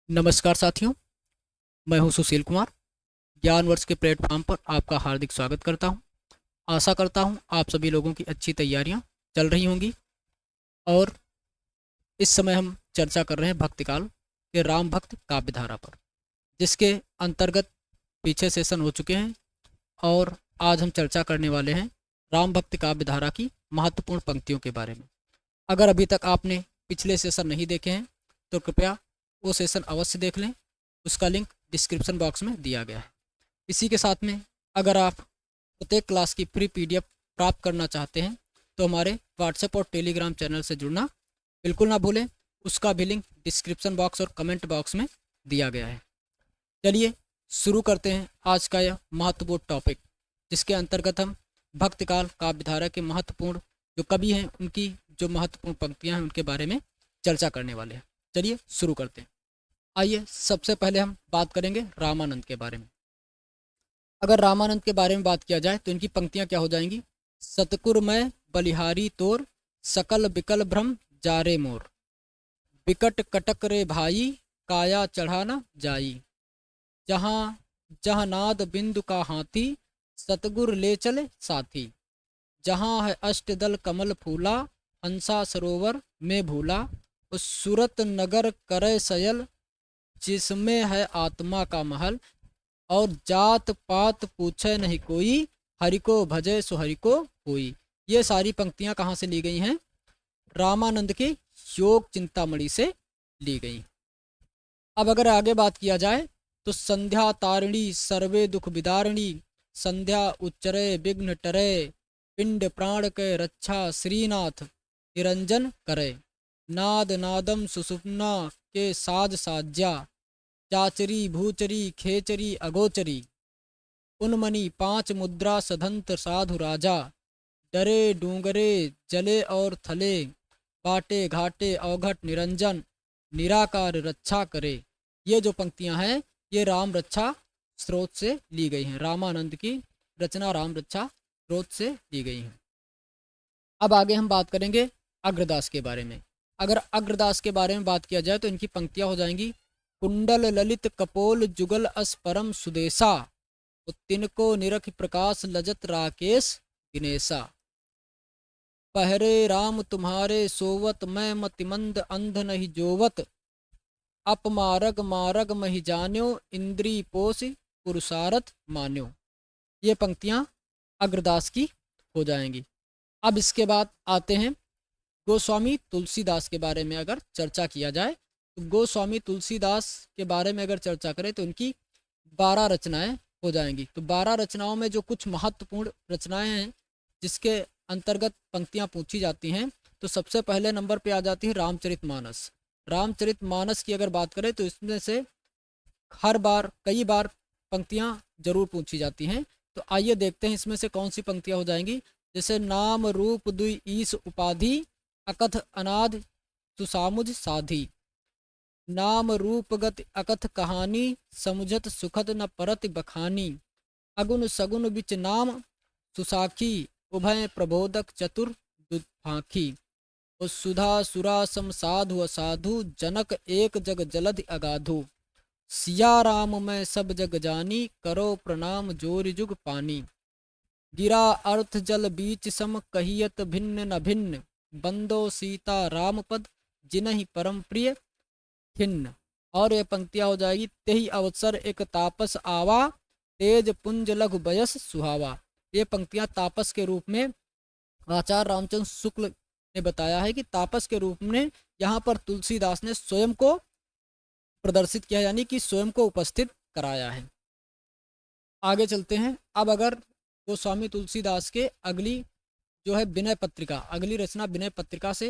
नमस्कार साथियों, मैं हूं सुशील कुमार। ज्ञानवर्ष के प्लेटफॉर्म पर आपका हार्दिक स्वागत करता हूं। आशा करता हूं आप सभी लोगों की अच्छी तैयारियां चल रही होंगी। और इस समय हम चर्चा कर रहे हैं भक्तिकाल के राम भक्त काव्यधारा पर, जिसके अंतर्गत पीछे सेशन हो चुके हैं। और आज हम चर्चा करने वाले हैं राम भक्त काव्यधारा की महत्वपूर्ण पंक्तियों के बारे में। अगर अभी तक आपने पिछले सेशन नहीं देखे हैं तो कृपया वो सेशन अवश्य देख लें। उसका लिंक डिस्क्रिप्शन बॉक्स में दिया गया है। इसी के साथ में अगर आप प्रत्येक क्लास की फ्री पीडीएफ प्राप्त करना चाहते हैं तो हमारे व्हाट्सएप और टेलीग्राम चैनल से जुड़ना बिल्कुल ना भूलें। उसका भी लिंक डिस्क्रिप्शन बॉक्स और कमेंट बॉक्स में दिया गया है। चलिए शुरू करते हैं आज का यह महत्वपूर्ण टॉपिक, जिसके अंतर्गत हम भक्तिकाल काव्यधारा के महत्वपूर्ण जो कवि हैं उनकी जो महत्वपूर्ण पंक्तियां हैं उनके बारे में चर्चा करने वाले हैं। चलिए शुरू करते हैं। आइए सबसे पहले हम बात करेंगे रामानंद के बारे में। अगर रामानंद के बारे में बात किया जाए तो इनकी पंक्तियां क्या हो जाएंगी। सतकुर मैं बलिहारी तोर, सकल बिकल भ्रम जारे मोर, बिकट कटक रे भाई, काया चढ़ाना जाई, जहाँ जहाँ नाद बिंदु का हाथी, सतगुर ले चले साथी, जहाँ है अष्टदल कमल फूला, हंसा सरोवर में भूला, उस सूरत नगर करे सयल, जिसमें है आत्मा का महल, और जात पात पूछे नहीं कोई, हरि को भजे सो हरि को कोई। ये सारी पंक्तियां कहाँ से ली गई हैं? रामानंद की योग चिंतामणि से ली गई। अब अगर आगे बात किया जाए तो संध्या तारिणी सर्वे दुख विदारिणी, संध्या उच्चरे विघ्न टरे, पिंड प्राण के रक्षा श्रीनाथ निरंजन करे, नाद नादम सुषुप्ना के साज साज्या, चाचरी भूचरी खेचरी अगोचरी, उन्मनी पांच मुद्रा सधंत साधु राजा, डरे डूंगरे जले और थले, बाटे घाटे अवघट निरंजन, निराकार रक्षा करे। ये जो पंक्तियां हैं ये राम रक्षा स्रोत से ली गई हैं। रामानंद की रचना राम रक्षा स्रोत से ली गई हैं। अब आगे हम बात करेंगे अग्रदास के बारे में। अगर अग्रदास के बारे में बात किया जाए तो इनकी पंक्तियां हो जाएंगी। कुंडल ललित कपोल जुगल अस परम सुदेशा, तिनको निरख प्रकाश लजत राकेश दिनेशा, पहरे राम तुम्हारे सोवत मैं मतिमंद अंध नहीं जोवत, अपमारग मारग मही जान्यो, इंद्री पोष पुरुषारथ मान्यो। ये पंक्तियां अग्रदास की हो जाएंगी। अब इसके बाद आते हैं गोस्वामी तुलसीदास के बारे में। अगर चर्चा किया जाए तो गोस्वामी तुलसीदास के बारे में अगर चर्चा करें तो इनकी 12 रचनाएं हो जाएंगी। तो 12 रचनाओं में जो कुछ महत्वपूर्ण रचनाएं हैं जिसके अंतर्गत पंक्तियां पूछी जाती हैं, तो सबसे पहले नंबर पे आ जाती है रामचरितमानस। रामचरितमानस की अगर बात करें तो इसमें से हर बार कई बार पंक्तियां जरूर पूछी जाती हैं। तो आइए देखते हैं इसमें से कौन सी पंक्तियां हो जाएंगी। जैसे नाम रूप दुई ईस उपाधि, अकथ अनाद सुसामुझ साधी, नाम रूप गति अकथ कहानी, समुझत सुखद न परत बखानी, अगुन सगुन बिच नाम सुसाखी, उभय प्रबोधक चतुर दुफाखी, और सुधा सुरा सम साधु असाधु, जनक एक जग जलधि अगाधु, सिया राम मैं सब जग जानी, करो प्रणाम जोर जुग पानी, गिरा अर्थ जल बीच सम कहियत भिन्न न भिन्न, बंदो सीता राम पद जिनहि परम प्रिय खिन्न। और ये पंक्तियां हो जाएगी। तेहि अवसर एक तापस आवा, तेज पुंज लघु बयस सुहावा। ये पंक्तियां तापस के रूप में आचार्य रामचंद्र शुक्ल ने बताया है कि तापस के रूप में यहाँ पर तुलसीदास ने स्वयं को प्रदर्शित किया, यानी कि स्वयं को उपस्थित कराया है। आगे चलते हैं। अब अगर गोस्वामी तुलसीदास के अगली जो है विनय पत्रिका, अगली रचना विनय पत्रिका से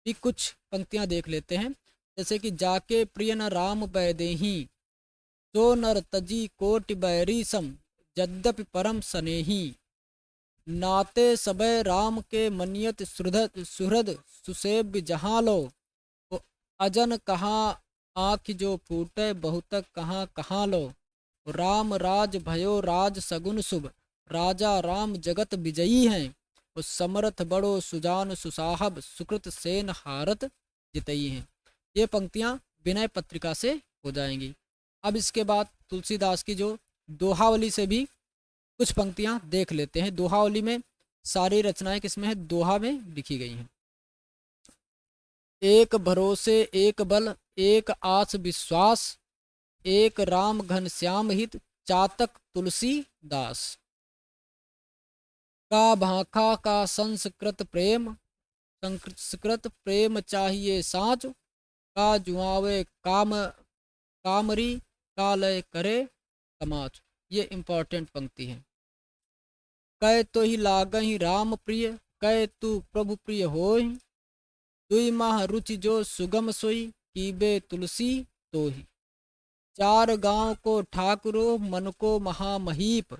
भी कुछ पंक्तियां देख लेते हैं। जैसे कि जाके प्रिय न राम बैदेही, सो नर तजी कोटि बैरी सम, यद्यपि परम स्नेही, नाते सबय राम के मनियत सुहृद सुहृद, सुसेव्य जहाँ लो, अजन कहाँ आँख जो फूटे, बहुतक कहाँ कहाँ लो, राम राज भयो राज सगुन शुभ, राजा राम जगत विजयी हैं, और समर्थ बड़ो सुजान सुसाहब, सुकृत सेन हारत जितई हैं। ये पंक्तियां विनय पत्रिका से हो जाएंगी। अब इसके बाद तुलसीदास की जो दोहावली से भी कुछ पंक्तियां देख लेते हैं। दोहावली में सारी रचनाएं किसमें है? दोहा में लिखी गई हैं। एक भरोसे एक बल एक आस विश्वास, एक राम घनश्याम हित चातक तुलसीदास। का भाखा का संस्कृत प्रेम, संस्कृत प्रेम चाहिए साँच, का जुआवे काम कामरी का लय करे समाज। ये इम्पोर्टेंट पंक्ति है। कै तो ही लागहि राम प्रिय, कै तू प्रभु प्रिय होहि, दुई माह रुचि जो सुगम सोई, कीबे तुलसी तोहि। चार गांव को ठाकुरो मन को महामहीप,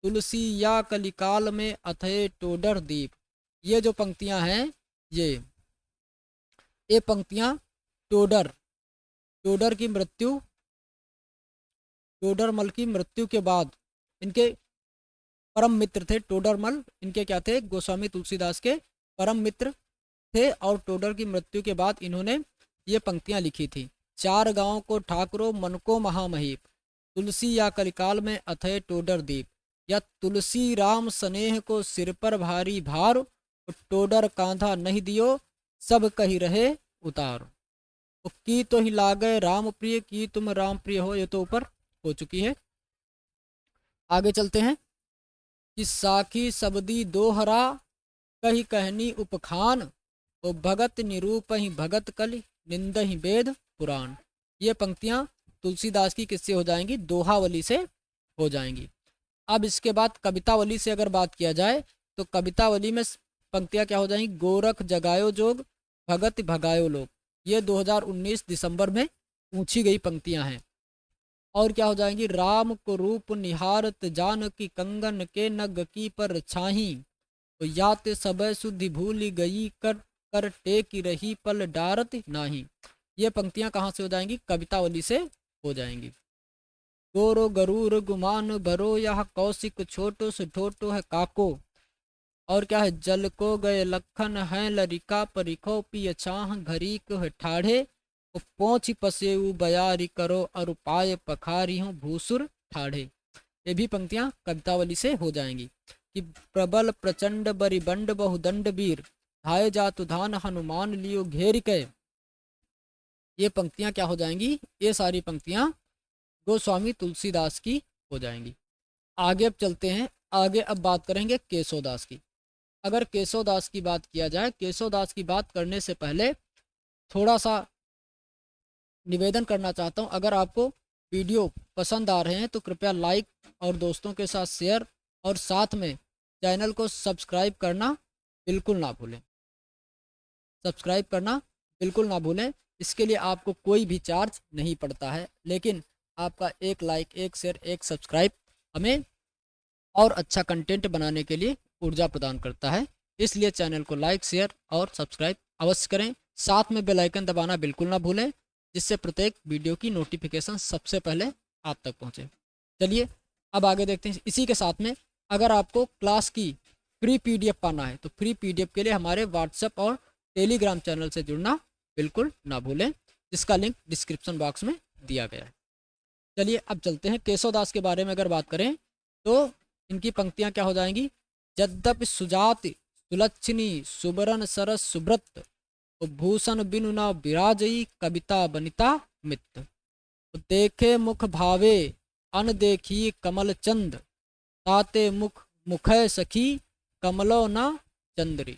तुलसी या कलिकाल में अथय टोडर दीप। ये जो पंक्तियां हैं ये पंक्तियां टोडर की मृत्यु, टोडरमल की मृत्यु के बाद इनके परम मित्र थे टोडरमल। इनके क्या थे? गोस्वामी तुलसीदास के परम मित्र थे। और टोडर की मृत्यु के बाद इन्होंने ये पंक्तियां लिखी थी। चार गांव को ठाकुरों मन को महामहीप, तुलसी या कलिकाल में अथय टोडर दीप, या तुलसी राम स्नेह को सिर पर भारी भार, टोडर कांधा नहीं दियो सब कही रहे उतार। की तो ही लागे राम प्रिय, की तुम राम प्रिय हो। ये तो ऊपर हो चुकी है। आगे चलते हैं कि साखी सबदी दोहरा, कही कहनी उपखान, ओ भगत निरूप ही भगत कलि, निंद ही वेद पुराण। ये पंक्तियां तुलसीदास की किससे हो जाएंगी? दोहावली से हो जाएंगी। अब इसके बाद कवितावली से अगर बात किया जाए तो कवितावली में पंक्तियां क्या हो जाएंगी? गोरख जगायो जोग, भगत भगायो लोग। ये 2019 दिसंबर में पूछी गई पंक्तियां हैं। और क्या हो जाएंगी? राम को रूप निहारत जान की, कंगन के नग की पर छाही, तो यात सब शुद्धि भूल गई, कर कर टेकी रही पल डारत नाही। ये पंक्तियां कहाँ से हो जाएंगी? कवितावली से हो जाएंगी। गोरो गरूर गुमान भरो, यह कौशिक छोटो से ठोटो है काको। और क्या है? जल को गए लखन है लरिका, परिखो पिय छाह घरी को है ठाढ़े, पोंछ पसेऊ बयारी करो, और पाए पखारी हूँ भूसुर ठाढ़े। ये भी पंक्तियां कवितावली से हो जाएंगी। कि प्रबल प्रचंड बरिबंड बहुदंड वीर, धाय जातु धान हनुमान लियो घेर के। ये पंक्तियां क्या हो जाएंगी? ये सारी पंक्तियां गोस्वामी तुलसीदास की हो जाएंगी। आगे अब चलते हैं। आगे अब बात करेंगे केशवदास की। अगर केशवदास की बात किया जाए, केशवदास की बात करने से पहले थोड़ा सा निवेदन करना चाहता हूं। अगर आपको वीडियो पसंद आ रहे हैं तो कृपया लाइक और दोस्तों के साथ शेयर, और साथ में चैनल को सब्सक्राइब करना बिल्कुल ना भूलें। सब्सक्राइब करना बिल्कुल ना भूलें। इसके लिए आपको कोई भी चार्ज नहीं पड़ता है, लेकिन आपका एक लाइक, एक शेयर, एक सब्सक्राइब हमें और अच्छा कंटेंट बनाने के लिए ऊर्जा प्रदान करता है। इसलिए चैनल को लाइक, शेयर और सब्सक्राइब अवश्य करें। साथ में बेल आइकन दबाना बिल्कुल ना भूलें, जिससे प्रत्येक वीडियो की नोटिफिकेशन सबसे पहले आप तक पहुंचे। चलिए अब आगे देखते हैं। इसी के साथ में अगर आपको क्लास की फ्री पीडीएफ पाना है तो फ्री पीडीएफ के लिए हमारे व्हाट्सएप और टेलीग्राम चैनल से जुड़ना बिल्कुल ना भूलें, जिसका लिंक डिस्क्रिप्शन बॉक्स में दिया गया है। चलिए अब चलते हैं। केशवदास के बारे में अगर बात करें तो इनकी पंक्तियां क्या हो जाएंगी? यद्यपि सुजाति सुलक्षणी सुबरन सरस सुब्रत, भूषण बिनु न विराजई, कविता बनिता मित्र। देखे मुख भावे अन देखी कमल चंद, ताते मुख मुखय सखी कमलो न चंद्री।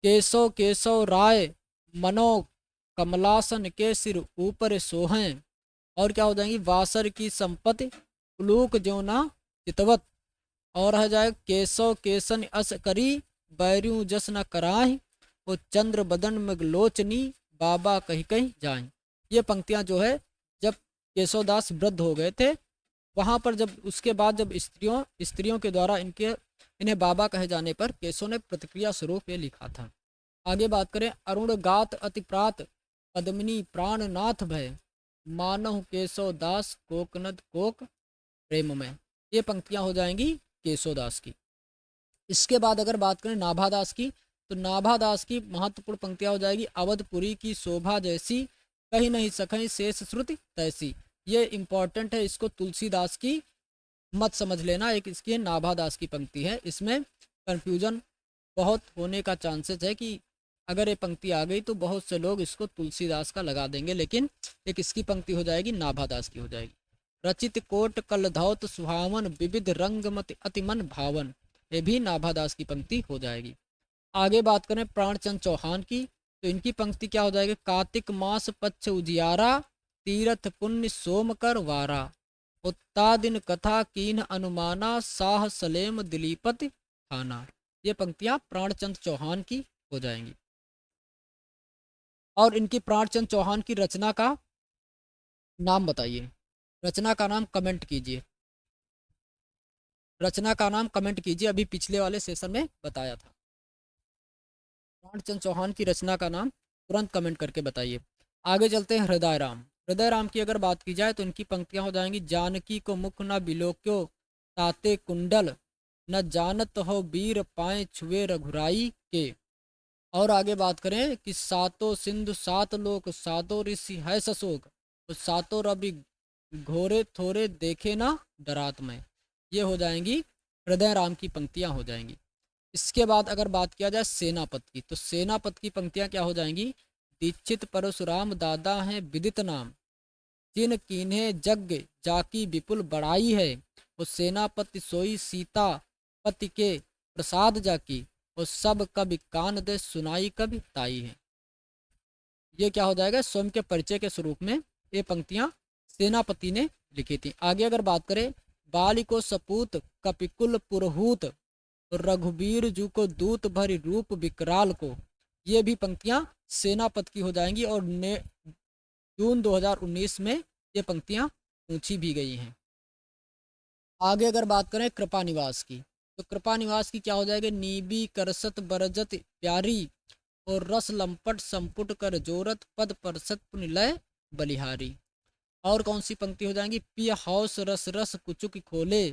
केशव केशव राय मनो कमलासन के सिर ऊपर सोहें। और क्या हो जाएंगी? वासर की संपत्ति उलूक जो ना चितवत। और है जाए केशव केसन अस करी, बैरू जस न कराही, वो चंद्र बदन में लोचनी, बाबा कहीं कहीं जाए। ये पंक्तियां जो है जब केशवदास वृद्ध हो गए थे वहां पर, जब उसके बाद जब स्त्रियों के द्वारा इन्हें बाबा कहे जाने पर केशव ने प्रतिक्रिया स्वरूप ये लिखा था। आगे बात करें। अरुण गात अति प्रात, पद्मिनी प्राणनाथ भय, मानव केशव दास कोकनद कोक प्रेम में। ये पंक्तियां हो जाएंगी केशवदास की। इसके बाद अगर बात करें नाभादास की तो नाभादास की महत्वपूर्ण पंक्तियां हो जाएगी। अवधपुरी की शोभा जैसी, कहीं नहीं सखई शेष श्रुति तैसी। ये इम्पॉर्टेंट है, इसको तुलसीदास की मत समझ लेना। एक इसकी नाभादास की पंक्ति है, इसमें कन्फ्यूजन बहुत होने का चांसेस है कि अगर ये पंक्ति आ गई तो बहुत से लोग इसको तुलसीदास का लगा देंगे, लेकिन एक इसकी पंक्ति हो जाएगी, नाभादास की हो जाएगी। रचित कोट कलधौत सुहावन विविध रंगमत अतिमन भावन, ये भी नाभादास की पंक्ति हो जाएगी। आगे बात करें प्राणचंद चौहान की, तो इनकी पंक्ति क्या हो जाएगी? कार्तिक मास पच्छ उजियारा तीरथ पुण्य सोमकर वारा, उत्ता दिन कथा कीन अनुमाना साह सलेम दिलीपति थाना। ये पंक्तियां प्राणचंद चौहान की हो जाएंगी। और इनकी प्राणचंद चौहान की रचना का नाम बताइए, रचना का नाम कमेंट कीजिए, रचना का नाम कमेंट कीजिए, अभी पिछले वाले सेशन में बताया था। प्राणचंद चौहान की रचना का नाम तुरंत कमेंट करके बताइए। आगे चलते हैं हृदय राम। हृदय राम की अगर बात की जाए तो इनकी पंक्तियां हो जाएंगी, जानकी को मुख न बिलोक्यो ताते कुंडल, न जानत हो वीर पाए छुए रघुराई के। और आगे बात करें कि सातों सिंधु सात लोक सातों ऋषि है सशोक, तो सातों रवि घोरे थोरे देखे ना डरात में। ये हो जाएंगी हृदय राम की पंक्तियां हो जाएंगी। इसके बाद अगर बात किया जाए सेनापत की, तो सेनापत की पंक्तियां क्या हो जाएंगी? दीक्षित परशुराम दादा हैं विदित नाम, जिन कीन्हे जग जाकी विपुल बड़ाई है, वो सेनापति सोई सीता पति के प्रसाद जाकी, वो सब कभी कान दे सुनाई कभी ताई है। ये क्या हो जाएगा? स्वयं के परिचय के स्वरूप में ये पंक्तियां सेनापति ने लिखी थी। आगे अगर बात करें, बाली को सपूत कपिकुल पुरहूत, रघुबीर जू को दूत भरी रूप विकराल को, ये भी पंक्तियां सेनापत की हो जाएंगी। और जून 2019 में ये पंक्तियां पूछी भी गई हैं। आगे अगर बात करें कृपा निवास की, तो कृपा निवास की क्या हो जाएगी? नीबी करसत बरजत प्यारी, और रस लंपट संपुट कर जोरत पद परसत पुनिलय बलिहारी। और कौन सी पंक्ति हो जाएंगी? पिय हौस रस रस कुचुक खोले,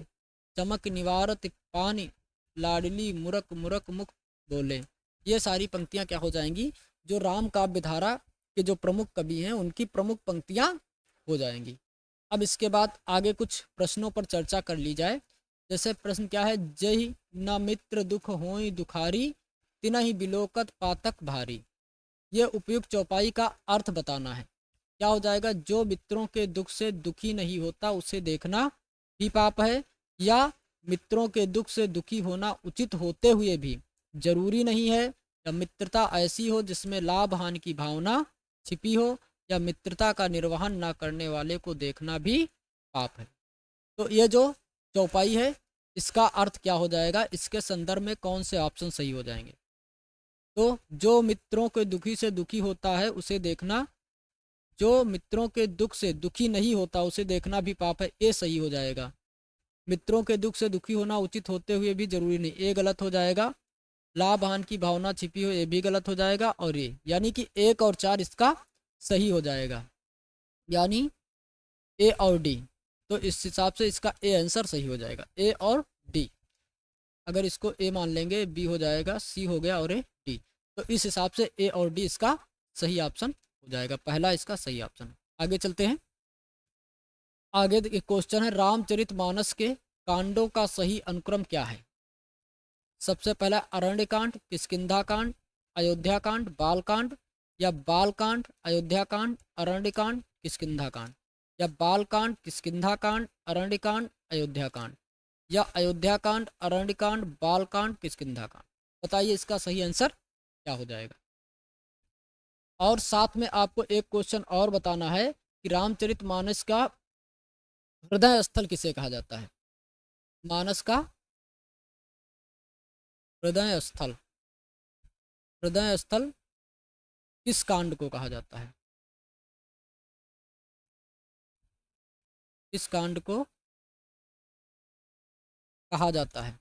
चमक निवारत पानी लाडली मुरक मुरक मुख बोले। ये सारी पंक्तियां क्या हो जाएंगी? जो राम काव्य धारा के जो प्रमुख कवि हैं उनकी प्रमुख पंक्तियां हो जाएंगी। अब इसके बाद आगे कुछ प्रश्नों पर चर्चा कर ली जाए। जैसे प्रश्न क्या है? जय न मित्र दुख होई दुखारी, तिना ही बिलोकत पातक भारी। ये उपयुक्त चौपाई का अर्थ बताना है। क्या हो जाएगा? जो मित्रों के दुख से दुखी नहीं होता उसे देखना भी पाप है, या मित्रों के दुख से दुखी होना उचित होते हुए भी जरूरी नहीं है, या मित्रता ऐसी हो जिसमें लाभ हानि की भावना छिपी हो, या मित्रता का निर्वहन ना करने वाले को देखना भी पाप है। तो ये जो चौपाई है इसका अर्थ क्या हो जाएगा? इसके संदर्भ में कौन से ऑप्शन सही हो जाएंगे? तो जो मित्रों के दुखी से दुखी होता है उसे देखना, जो मित्रों के दुख से दुखी नहीं होता उसे देखना भी पाप है, ये सही हो जाएगा। मित्रों के दुख से दुखी होना उचित होते हुए भी जरूरी नहीं, ये गलत हो जाएगा। लाभ हानि की भावना छिपी हो, ये भी गलत हो जाएगा। और ये यानी कि 1 और 4 इसका सही हो जाएगा, यानी ए और डी। तो इस हिसाब से इसका ए आंसर सही हो जाएगा, ए और डी। अगर इसको ए मान लेंगे बी हो जाएगा, सी हो गया और ए डी। तो इस हिसाब से ए और डी इसका सही ऑप्शन हो जाएगा, पहला इसका सही ऑप्शन। आगे चलते हैं। आगे एक क्वेश्चन है, रामचरितमानस के कांडों का सही अनुक्रम क्या है? सबसे पहला अरण्य कांड, किष्किंधा कांड, अयोध्या कांड, बाल कांड, या बाल कांड अयोध्या कांड अरण्य कांड किष्किंधा कांड, या बाल कांड किष्किंधा कांड अरण्य कांड अयोध्या कांड, या अयोध्या कांड अरण्य कांड बाल कांड किष्किंधा कांड। बताइए इसका सही आंसर क्या हो जाएगा। और साथ में आपको एक क्वेश्चन और बताना है कि रामचरितमानस का हृदय स्थल किसे कहा जाता है? मानस का हृदय स्थल, हृदय स्थल किस कांड को कहा जाता है? किस कांड को कहा जाता है?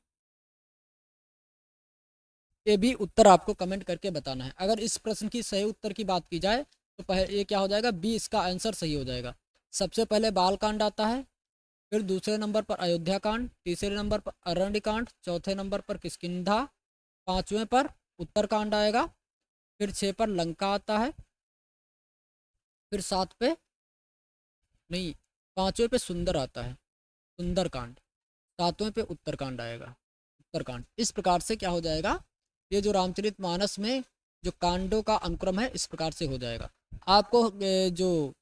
ये भी उत्तर आपको कमेंट करके बताना है। अगर इस प्रश्न की सही उत्तर की बात की जाए तो पहले ये क्या हो जाएगा? बी इसका आंसर सही हो जाएगा। सबसे पहले बाल कांड आता है, फिर दूसरे नंबर पर अयोध्या कांड, तीसरे नंबर पर अरण्य कांड, चौथे नंबर पर किष्किंधा, पांचवें पर उत्तर कांड आएगा, फिर 6 पर लंका आता है, फिर 7 पे नहीं, 5वें पे सुंदर आता है, सुंदरकांड। 7वें पे उत्तरकांड आएगा, उत्तरकांड। इस प्रकार से क्या हो जाएगा, ये जो रामचरितमानस में जो कांडों का अनुक्रम है इस प्रकार से हो जाएगा। आपको जो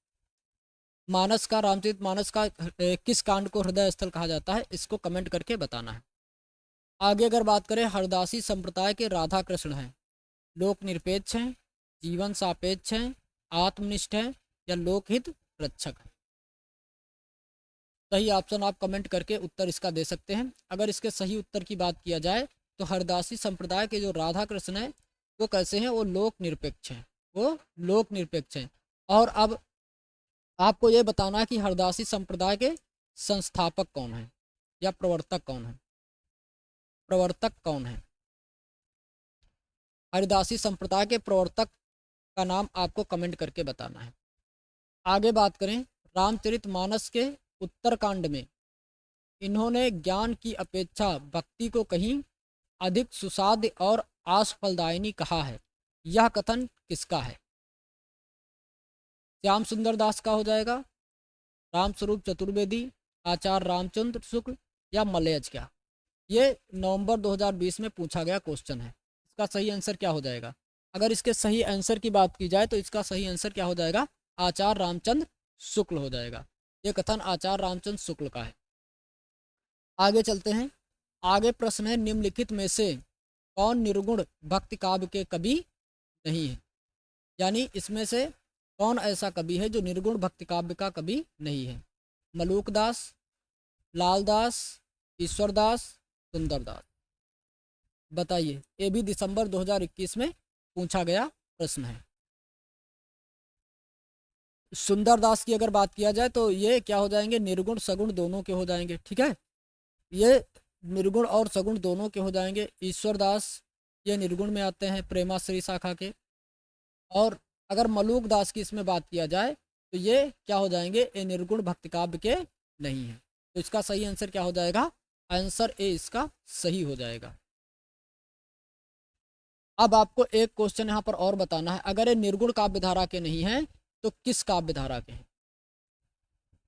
मानस का, रामचरितमानस का किस कांड को हृदय स्थल कहा जाता है इसको कमेंट करके बताना है। आगे अगर बात करें, हरदासी संप्रदाय के राधा कृष्ण हैं, लोक निरपेक्ष हैं, जीवन सापेक्ष हैं, आत्मनिष्ठ हैं या लोकहित रक्षक हैं। सही ऑप्शन आप कमेंट करके उत्तर इसका दे सकते हैं। अगर इसके सही उत्तर की बात किया जाए तो हरदासी संप्रदाय के जो राधा कृष्ण हैं वो कैसे हैं, वो लोक निरपेक्ष हैं, वो लोक निरपेक्ष हैं। और अब आपको ये बताना है कि हरदासी संप्रदाय के संस्थापक कौन हैं या प्रवर्तक कौन हैं, प्रवर्तक कौन है। हरिदासी संप्रदाय के प्रवर्तक का नाम आपको कमेंट करके बताना है। आगे बात करें, रामचरितमानस के उत्तरकांड में इन्होंने ज्ञान की अपेक्षा भक्ति को कहीं अधिक सुसाध्य और आशफलदायिनी कहा है, यह कथन किसका है। श्याम सुंदर दास का हो जाएगा, रामस्वरूप चतुर्वेदी, आचार्य रामचंद्र शुक्ल या मलयज क्या। ये नवंबर 2020 में पूछा गया क्वेश्चन है। इसका सही आंसर क्या हो जाएगा। अगर इसके सही आंसर की बात की जाए तो इसका सही आंसर क्या हो जाएगा, आचार्य रामचंद्र शुक्ल हो जाएगा। ये कथन आचार्य रामचंद्र शुक्ल का है। आगे चलते हैं। आगे प्रश्न है, निम्नलिखित में से कौन निर्गुण भक्ति काव्य के कवि नहीं है। यानी इसमें से कौन ऐसा कवि है जो निर्गुण भक्ति काव्य का कवि नहीं है। मलूकदास, लालदास, ईश्वरदास, सुंदरदास। बताइए, ये भी दिसंबर 2021 में पूछा गया प्रश्न है। सुंदरदास की अगर बात किया जाए तो ये क्या हो जाएंगे, निर्गुण सगुण दोनों के हो जाएंगे। ठीक है, ये निर्गुण और सगुण दोनों के हो जाएंगे। ईश्वरदास ये निर्गुण में आते हैं, प्रेमाश्री शाखा के। और अगर मलूकदास की इसमें बात किया जाए तो ये क्या हो जाएंगे, ये निर्गुण भक्ति काव्य के नहीं है। तो इसका सही आंसर क्या हो जाएगा, आंसर ए इसका सही हो जाएगा। अब आपको एक क्वेश्चन यहाँ पर और बताना है, अगर ये निर्गुण काव्य धारा के नहीं हैं तो किस काव्य धारा के हैं।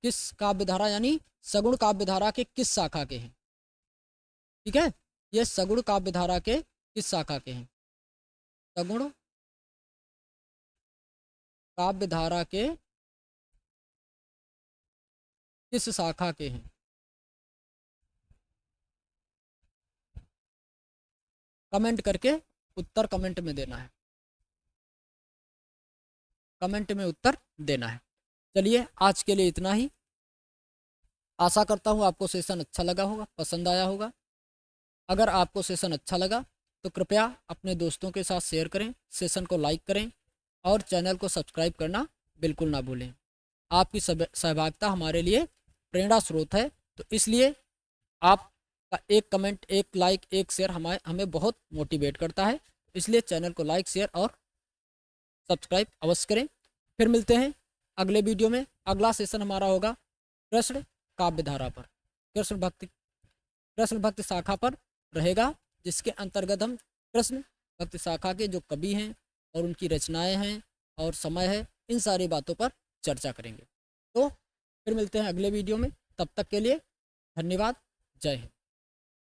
किस काव्य धारा यानी सगुण काव्य धारा के किस शाखा के हैं। ठीक है, ये सगुण काव्य धारा के किस शाखा के हैं, सगुण काव्य धारा के किस शाखा के हैं। कमेंट करके उत्तर कमेंट में देना है, कमेंट में उत्तर देना है। चलिए आज के लिए इतना ही। आशा करता हूँ आपको सेशन अच्छा लगा होगा, पसंद आया होगा। अगर आपको सेशन अच्छा लगा तो कृपया अपने दोस्तों के साथ शेयर करें, सेशन को लाइक करें और चैनल को सब्सक्राइब करना बिल्कुल ना भूलें। आपकी सहभागिता हमारे लिए प्रेरणा स्रोत है, तो इसलिए आपका एक कमेंट, एक लाइक, एक शेयर हमें बहुत मोटिवेट करता है। इसलिए चैनल को लाइक, शेयर और सब्सक्राइब अवश्य करें। फिर मिलते हैं अगले वीडियो में। अगला सेशन हमारा होगा कृष्ण काव्य धारा पर, कृष्ण भक्ति शाखा पर रहेगा, जिसके अंतर्गत हम कृष्ण भक्ति शाखा के जो कवि हैं और उनकी रचनाएं हैं और समय है, इन सारी बातों पर चर्चा करेंगे। तो फिर मिलते हैं अगले वीडियो में, तब तक के लिए धन्यवाद, जय हिंद।